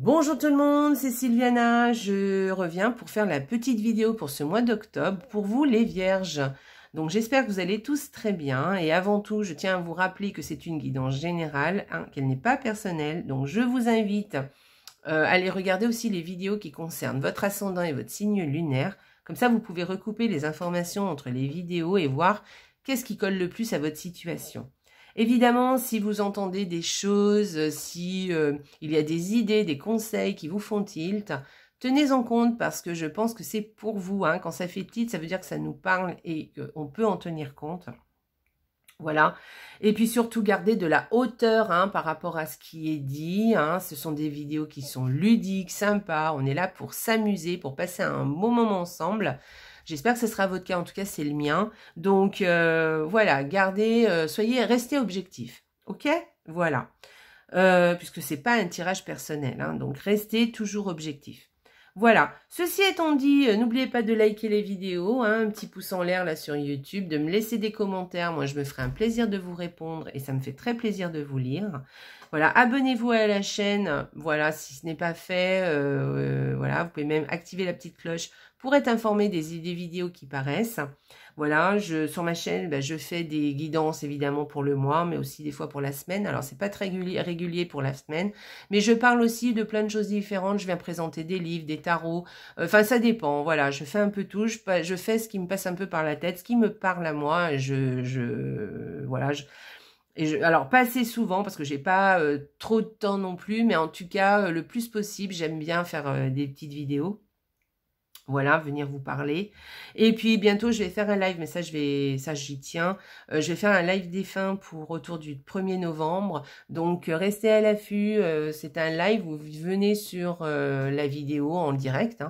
Bonjour tout le monde, c'est Sylviana, je reviens pour faire la petite vidéo pour ce mois d'octobre pour vous les vierges. Donc j'espère que vous allez tous très bien et avant tout je tiens à vous rappeler que c'est une guidance générale, qu'elle n'est pas personnelle. Donc je vous invite à aller regarder aussi les vidéos qui concernent votre ascendant et votre signe lunaire. Comme ça vous pouvez recouper les informations entre les vidéos et voir qu'est-ce qui colle le plus à votre situation. Évidemment, si vous entendez des choses, si il y a des idées, des conseils qui vous font tilt, tenez en compte parce que je pense que c'est pour vous. Quand ça fait tilt, ça veut dire que ça nous parle et qu'on peut en tenir compte. Voilà. Et puis surtout, gardez de la hauteur par rapport à ce qui est dit. Ce sont des vidéos qui sont ludiques, sympas. On est là pour s'amuser, pour passer un bon moment ensemble. J'espère que ce sera votre cas, en tout cas c'est le mien. Donc voilà, restez objectif, ok? Voilà, puisque c'est pas un tirage personnel, donc restez toujours objectif. Voilà, ceci étant dit, n'oubliez pas de liker les vidéos, un petit pouce en l'air là sur YouTube, de me laisser des commentaires, moi je me ferai un plaisir de vous répondre et ça me fait très plaisir de vous lire. Voilà, abonnez-vous à la chaîne, voilà, si ce n'est pas fait, voilà, vous pouvez même activer la petite cloche pour être informé des vidéos qui paraissent. Voilà, sur ma chaîne, je fais des guidances évidemment pour le mois, mais aussi des fois pour la semaine. Alors, c'est pas très régulier pour la semaine, mais je parle aussi de plein de choses différentes. Je viens présenter des livres, des tarots. Enfin, ça dépend. Voilà, je fais un peu tout. Je fais ce qui me passe un peu par la tête, ce qui me parle à moi. Voilà. Alors, pas assez souvent parce que j'ai pas trop de temps non plus, mais en tout cas, le plus possible, j'aime bien faire des petites vidéos. Voilà, venir vous parler. Et puis bientôt, je vais faire un live, mais ça, j'y tiens. Je vais faire un live défunt autour du 1er novembre. Donc, restez à l'affût. C'est un live où vous venez sur la vidéo en direct.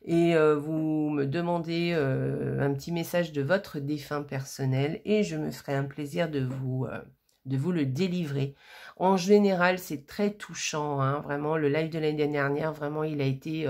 Et vous me demandez un petit message de votre défunt personnel. Et je me ferai un plaisir de vous le délivrer. En général, c'est très touchant, vraiment. Le live de l'année dernière, vraiment, il a été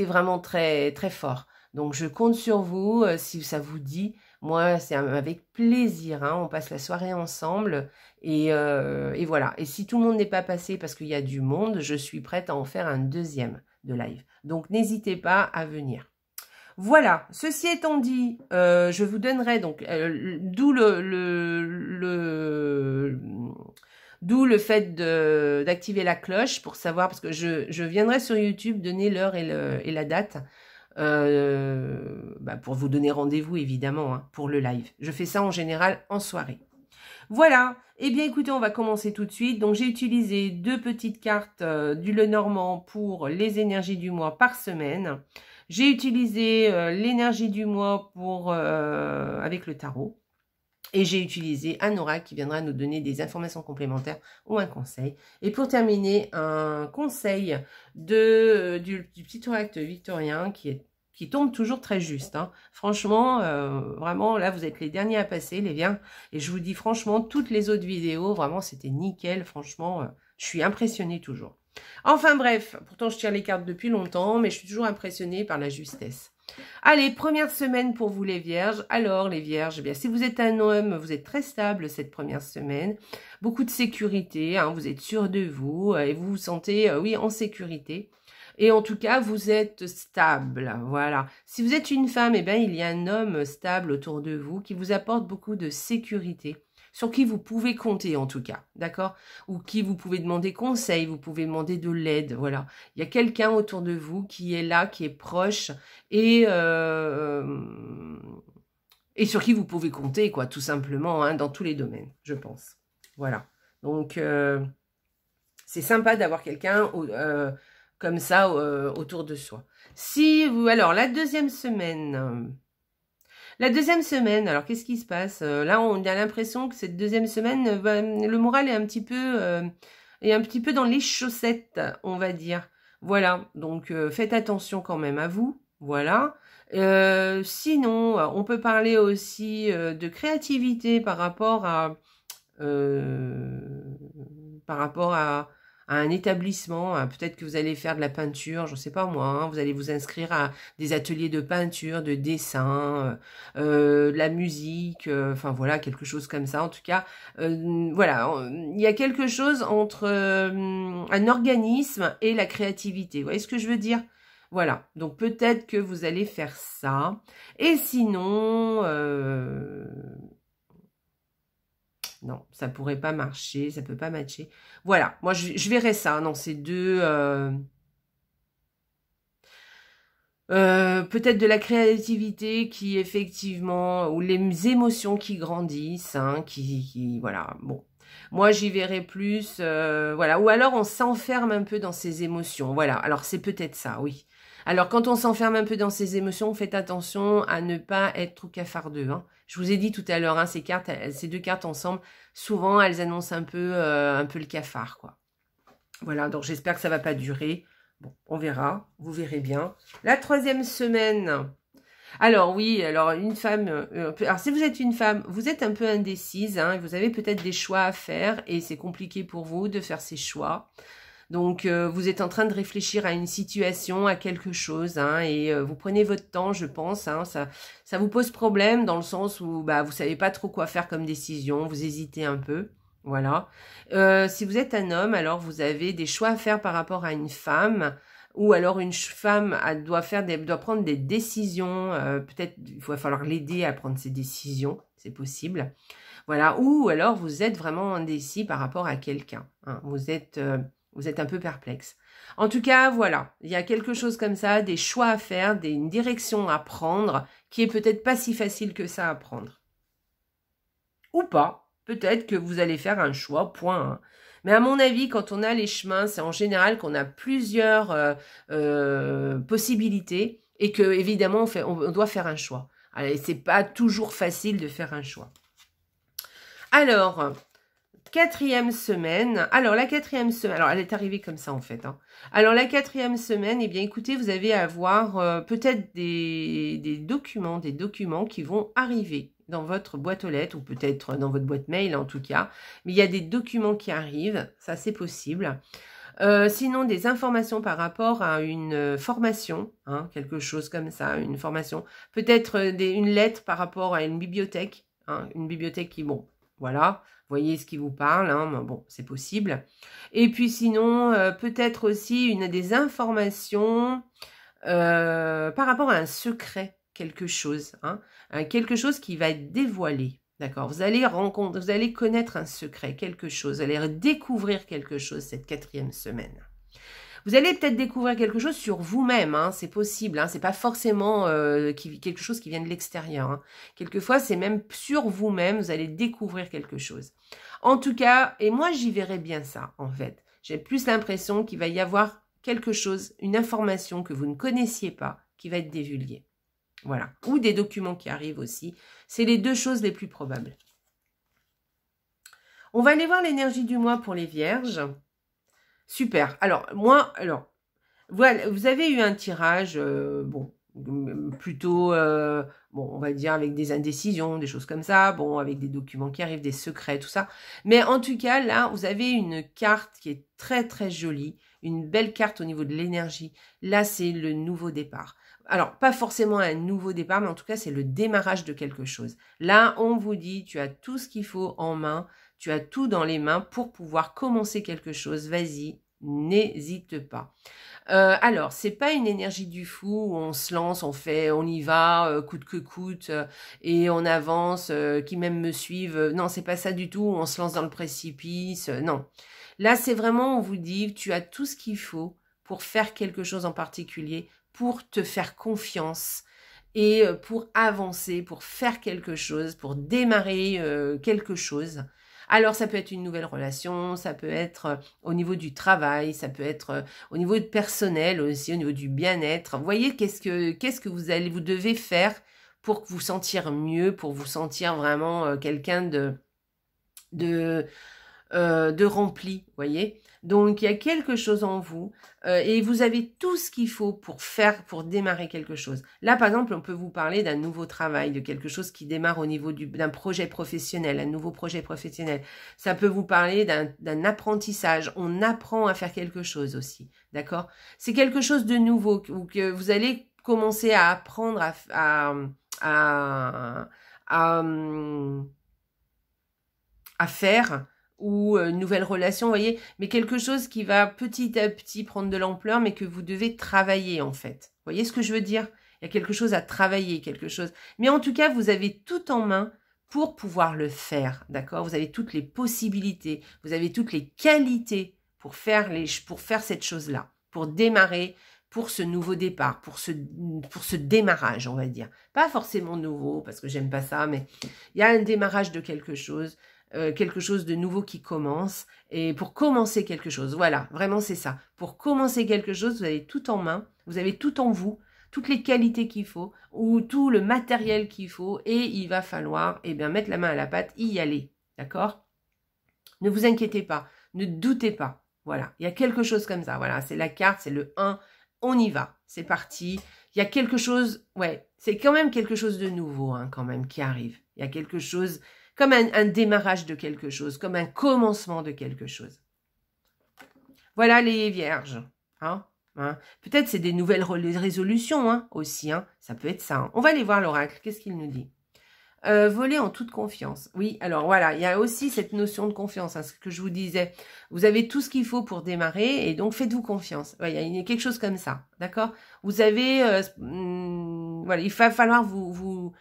vraiment très, très fort. Donc, je compte sur vous, si ça vous dit. Moi, c'est avec plaisir, on passe la soirée ensemble. Et voilà. Et si tout le monde n'est pas passé parce qu'il y a du monde, je suis prête à en faire un deuxième de live. Donc, n'hésitez pas à venir. Voilà, ceci étant dit, je vous donnerai donc, d'où le fait d'activer la cloche pour savoir, parce que je viendrai sur YouTube donner l'heure et la date, pour vous donner rendez-vous évidemment, pour le live. Je fais ça en général en soirée. Voilà, eh bien écoutez, on va commencer tout de suite. Donc j'ai utilisé 2 petites cartes du Lenormand pour les énergies du mois par semaine. J'ai utilisé l'énergie du mois avec le tarot. Et j'ai utilisé un oracle qui viendra nous donner des informations complémentaires ou un conseil. Et pour terminer, un conseil du petit oracle victorien qui tombe toujours très juste. Franchement, vraiment, là, vous êtes les derniers à passer, les viens. Et je vous dis franchement, toutes les autres vidéos, vraiment, c'était nickel. Franchement, je suis impressionnée toujours. Enfin bref, pourtant je tire les cartes depuis longtemps, mais je suis toujours impressionnée par la justesse. Allez, première semaine pour vous les vierges. Alors les vierges, eh bien, si vous êtes un homme, vous êtes très stable cette première semaine. Beaucoup de sécurité, vous êtes sûr de vous et vous vous sentez, oui, en sécurité. Et en tout cas, vous êtes stable, voilà. Si vous êtes une femme, eh bien, il y a un homme stable autour de vous qui vous apporte beaucoup de sécurité, sur qui vous pouvez compter en tout cas, d'accord? Ou qui vous pouvez demander conseil, vous pouvez demander de l'aide, voilà. Il y a quelqu'un autour de vous qui est là, qui est proche et sur qui vous pouvez compter, quoi, tout simplement, dans tous les domaines, je pense. Voilà. Donc, c'est sympa d'avoir quelqu'un comme ça autour de soi. Alors, la deuxième semaine... alors qu'est-ce qui se passe? Là, on a l'impression que cette deuxième semaine, le moral est un petit peu dans les chaussettes, on va dire. Voilà, donc faites attention quand même à vous, voilà. Sinon, on peut parler aussi de créativité par rapport à à un établissement, peut-être que vous allez faire de la peinture, je ne sais pas moi, hein, vous allez vous inscrire à des ateliers de peinture, de dessin, de la musique, enfin voilà, quelque chose comme ça. En tout cas, voilà, il y a quelque chose entre un organisme et la créativité. Vous voyez ce que je veux dire? Voilà, donc peut-être que vous allez faire ça. Et sinon, non, ça pourrait pas marcher, ça peut pas matcher. Voilà, moi je verrai ça dans ces deux... peut-être de la créativité qui effectivement, ou les émotions qui grandissent, hein, voilà, bon. Moi, j'y verrai plus, voilà. Ou alors, on s'enferme un peu dans ses émotions, voilà. Alors, c'est peut-être ça, oui. Alors, quand on s'enferme un peu dans ses émotions, faites attention à ne pas être trop cafardeux, hein. Je vous ai dit tout à l'heure, hein, ces deux cartes ensemble, souvent, elles annoncent un peu le cafard, quoi. Voilà, donc j'espère que ça va pas durer. Bon, on verra, vous verrez bien. La 3e semaine. Alors oui, alors une femme, alors si vous êtes une femme, vous êtes un peu indécise, hein, vous avez peut-être des choix à faire et c'est compliqué pour vous de faire ces choix. Donc vous êtes en train de réfléchir à une situation, à quelque chose, hein, et vous prenez votre temps, je pense, hein, ça vous pose problème dans le sens où bah, vous savez pas trop quoi faire comme décision, vous hésitez un peu. Voilà. Si vous êtes un homme, alors vous avez des choix à faire par rapport à une femme, ou alors une femme doit prendre des décisions. Peut-être il va falloir l'aider à prendre ses décisions, c'est possible. Voilà. Ou alors vous êtes vraiment indécis par rapport à quelqu'un. Hein. Vous êtes un peu perplexe. En tout cas, voilà, il y a quelque chose comme ça, des choix à faire, une direction à prendre, qui est peut-être pas si facile que ça à prendre. Ou pas. Peut-être que vous allez faire un choix, point. Hein. Mais à mon avis, quand on a les chemins, c'est en général qu'on a plusieurs possibilités et que évidemment on doit faire un choix. Et c'est pas toujours facile de faire un choix. Alors, 4e semaine. Alors, la 4e semaine, alors elle est arrivée comme ça en fait. Hein. Alors, la 4e semaine, eh bien écoutez, vous allez avoir peut-être des documents qui vont arriver dans votre boîte aux lettres, ou peut-être dans votre boîte mail en tout cas. Mais il y a des documents qui arrivent, ça c'est possible. Sinon, des informations par rapport à une formation, hein, quelque chose comme ça, une formation. Peut-être une lettre par rapport à une bibliothèque, hein, une bibliothèque qui, bon, voilà, voyez ce qui vous parle, hein, bon, c'est possible. Et puis sinon, peut-être aussi des informations par rapport à un secret, quelque chose, hein, quelque chose qui va être dévoilé, d'accord. Vous allez connaître un secret, quelque chose, vous allez découvrir quelque chose cette 4e semaine. Vous allez peut-être découvrir quelque chose sur vous-même, hein, c'est possible, hein, c'est pas forcément quelque chose qui vient de l'extérieur. Hein. Quelquefois, c'est même sur vous-même, vous allez découvrir quelque chose. En tout cas, et moi j'y verrai bien ça, en fait. J'ai plus l'impression qu'il va y avoir quelque chose, une information que vous ne connaissiez pas, qui va être divulguée. Voilà. Ou des documents qui arrivent aussi. C'est les deux choses les plus probables. On va aller voir l'énergie du mois pour les vierges. Super. Alors, voilà, vous avez eu un tirage, bon, plutôt, bon, on va dire avec des indécisions, des choses comme ça, bon, avec des documents qui arrivent, des secrets, tout ça. Mais en tout cas, là, vous avez une carte qui est très, très jolie, une belle carte au niveau de l'énergie. Là, c'est le nouveau départ. Alors, pas forcément un nouveau départ, mais en tout cas, c'est le démarrage de quelque chose. Là, on vous dit, tu as tout ce qu'il faut en main, tu as tout dans les mains pour pouvoir commencer quelque chose. Vas-y, n'hésite pas. Alors, c'est pas une énergie du fou où on se lance, on y va, coûte que coûte, et on avance, qui même me suivent. Non, c'est pas ça du tout, on se lance dans le précipice. Non. Là, c'est vraiment, on vous dit, tu as tout ce qu'il faut pour faire quelque chose en particulier, pour te faire confiance et pour avancer, pour faire quelque chose, pour démarrer quelque chose. Alors, ça peut être une nouvelle relation, ça peut être au niveau du travail, ça peut être au niveau personnel aussi, au niveau du bien-être. Vous voyez, qu'est-ce que vous devez faire pour vous sentir mieux, pour vous sentir vraiment quelqu'un de rempli, voyez. Donc, il y a quelque chose en vous et vous avez tout ce qu'il faut pour démarrer quelque chose. Là, par exemple, on peut vous parler d'un nouveau travail, de quelque chose qui démarre au niveau d'un projet professionnel, un nouveau projet professionnel. Ça peut vous parler d'un apprentissage. On apprend à faire quelque chose aussi, d'accord? C'est quelque chose de nouveau ou que vous allez commencer à apprendre à faire ou une nouvelle relation, vous voyez, mais quelque chose qui va petit à petit prendre de l'ampleur, mais que vous devez travailler en fait. Vous voyez ce que je veux dire? Il y a quelque chose à travailler, quelque chose. Mais en tout cas, vous avez tout en main pour pouvoir le faire, d'accord? Vous avez toutes les possibilités, vous avez toutes les qualités pour faire cette chose-là, pour démarrer, pour ce nouveau départ, pour ce démarrage, on va dire. Pas forcément nouveau, parce que j'aime pas ça, mais il y a un démarrage de quelque chose de nouveau qui commence, et pour commencer quelque chose, voilà, vraiment c'est ça. Pour commencer quelque chose, vous avez tout en main, vous avez tout en vous, toutes les qualités qu'il faut, ou tout le matériel qu'il faut, et il va falloir, eh bien, mettre la main à la pâte, y aller, d'accord? Ne vous inquiétez pas, ne doutez pas, voilà, il y a quelque chose comme ça, voilà, c'est la carte, c'est le 1, on y va, c'est parti, il y a quelque chose, ouais, c'est quand même quelque chose de nouveau, hein, quand même, qui arrive, il y a quelque chose comme un démarrage de quelque chose, comme un commencement de quelque chose. Voilà les vierges. Hein, peut-être c'est des nouvelles résolutions hein, aussi. Hein, ça peut être ça. Hein. On va aller voir l'oracle. Qu'est-ce qu'il nous dit? Voler en toute confiance. Oui, alors voilà, il y a aussi cette notion de confiance. Hein, ce que je vous disais. Vous avez tout ce qu'il faut pour démarrer et donc faites-vous confiance. Ouais, il y a quelque chose comme ça. D'accord? Vous avez... voilà, il va falloir vous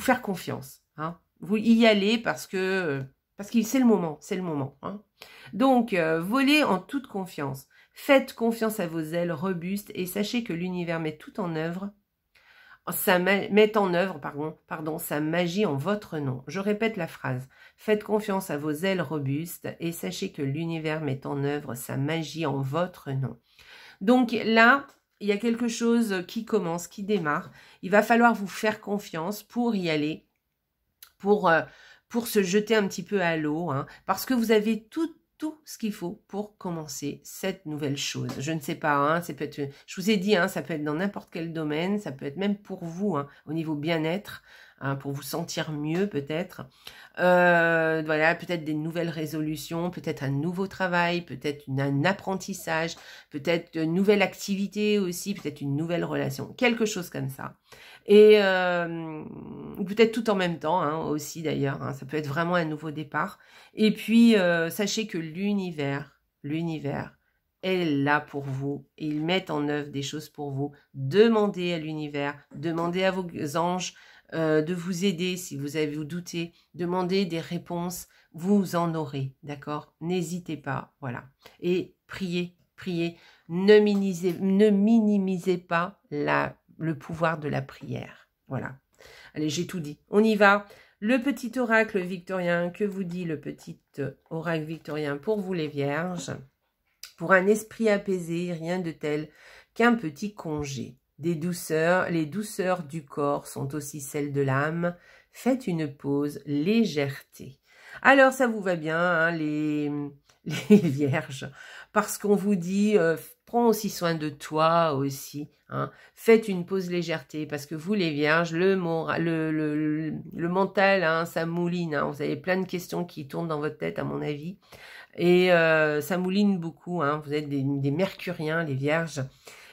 faire confiance. Hein. Vous y allez parce que c'est le moment, Hein. Donc, volez en toute confiance. Faites confiance à vos ailes robustes et sachez que l'univers met tout en œuvre, sa magie en votre nom. Je répète la phrase. Faites confiance à vos ailes robustes et sachez que l'univers met en œuvre sa magie en votre nom. Donc là, il y a quelque chose qui commence, qui démarre. Il va falloir vous faire confiance pour y aller. Pour se jeter un petit peu à l'eau, hein, parce que vous avez tout ce qu'il faut pour commencer cette nouvelle chose. Je ne sais pas, hein, ça peut être, je vous ai dit, hein, ça peut être dans n'importe quel domaine, ça peut être même pour vous, hein, au niveau bien-être, hein, pour vous sentir mieux peut-être. Voilà, peut-être des nouvelles résolutions, peut-être un nouveau travail, peut-être un apprentissage, peut-être une nouvelle activité aussi, peut-être une nouvelle relation, quelque chose comme ça. Et peut-être tout en même temps hein, aussi d'ailleurs, hein, ça peut être vraiment un nouveau départ. Et puis sachez que l'univers est là pour vous. Ils mettent en œuvre des choses pour vous. Demandez à l'univers, demandez à vos anges de vous aider si vous avez vous doutez. Demandez des réponses, vous en aurez, d'accord? N'hésitez pas, voilà. Et priez, ne minimisez pas le pouvoir de la prière. Voilà. Allez, j'ai tout dit. On y va. Le petit oracle victorien, que vous dit le petit oracle victorien pour vous les vierges? Pour un esprit apaisé, rien de tel qu'un petit congé. Les douceurs du corps sont aussi celles de l'âme. Faites une pause, légèreté. Alors, ça vous va bien, hein, les vierges, parce qu'on vous dit... prends aussi soin de toi aussi. Hein. Faites une pause légèreté parce que vous les vierges, le mental, hein, ça mouline. Hein. Vous avez plein de questions qui tournent dans votre tête à mon avis. Et ça mouline beaucoup. Hein. Vous êtes des mercuriens, les vierges.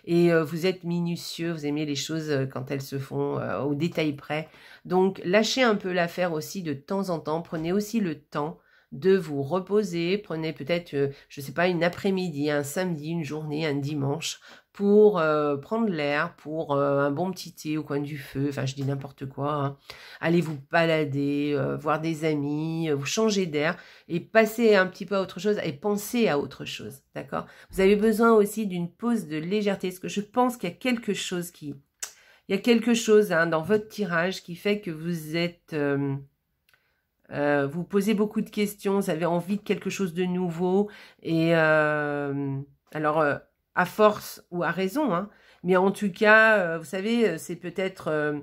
Et vous êtes minutieux, vous aimez les choses quand elles se font au détail près. Donc lâchez un peu l'affaire aussi de temps en temps. Prenez aussi le temps de vous reposer, prenez peut-être, je sais pas, une après-midi, un samedi, une journée, un dimanche, pour prendre l'air, pour un bon petit thé au coin du feu, enfin je dis n'importe quoi, hein. Allez vous balader, voir des amis, vous changer d'air, et passer un petit peu à autre chose, et penser à autre chose, d'accord? Vous avez besoin aussi d'une pause de légèreté, parce que je pense qu'il y a quelque chose hein, dans votre tirage qui fait que vous êtes... vous posez beaucoup de questions, vous avez envie de quelque chose de nouveau, et alors à force ou à raison, hein, mais en tout cas, vous savez, c'est peut-être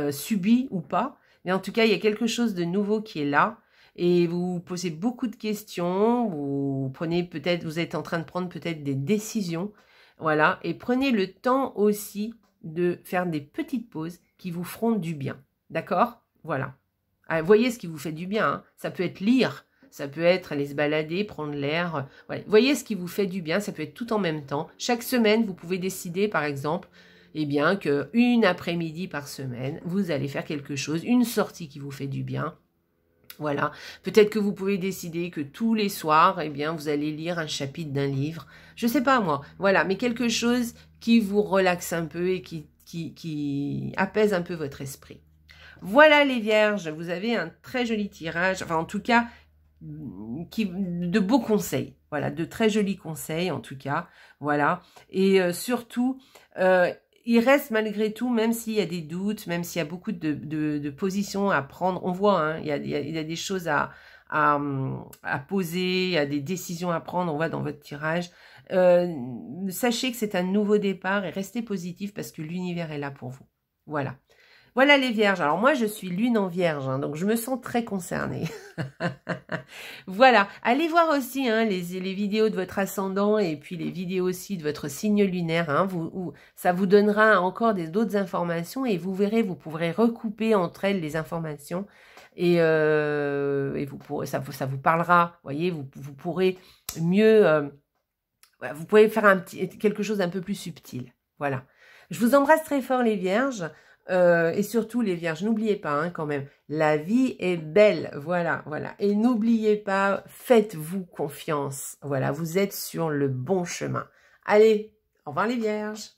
subi ou pas, mais en tout cas, il y a quelque chose de nouveau qui est là, et vous posez beaucoup de questions, vous prenez peut-être, vous êtes en train de prendre peut-être des décisions, voilà, et prenez le temps aussi de faire des petites pauses qui vous feront du bien, d'accord? Voilà. Voyez ce qui vous fait du bien, hein. Ça peut être lire, ça peut être aller se balader, prendre l'air. Voilà. Voyez ce qui vous fait du bien, ça peut être tout en même temps. Chaque semaine, vous pouvez décider, par exemple, eh bien, qu'une après-midi par semaine, vous allez faire quelque chose, une sortie qui vous fait du bien. Voilà. Peut-être que vous pouvez décider que tous les soirs, eh bien, vous allez lire un chapitre d'un livre. Je sais pas moi. Voilà. Mais quelque chose qui vous relaxe un peu et qui apaise un peu votre esprit. Voilà les vierges, vous avez un très joli tirage, enfin en tout cas, de beaux conseils, voilà, de très jolis conseils en tout cas, voilà, et surtout, il reste malgré tout, même s'il y a des doutes, même s'il y a beaucoup de positions à prendre, on voit, hein, il y a des choses à poser, il y a des décisions à prendre, on voit dans votre tirage, sachez que c'est un nouveau départ et restez positif parce que l'univers est là pour vous, voilà. Voilà les vierges. Alors moi, je suis lune en vierge, hein, donc je me sens très concernée. Voilà. Allez voir aussi hein, les vidéos de votre ascendant et puis les vidéos aussi de votre signe lunaire. Hein, ça vous donnera encore d'autres informations et vous verrez, vous pourrez recouper entre elles les informations et vous pourrez, ça vous parlera. Voyez, vous pourrez mieux... vous pouvez faire quelque chose d'un peu plus subtil. Voilà. Je vous embrasse très fort les vierges. Et surtout les vierges, n'oubliez pas hein, quand même, la vie est belle, voilà, voilà. Et n'oubliez pas, faites-vous confiance, voilà, vous êtes sur le bon chemin. Allez, au revoir les vierges.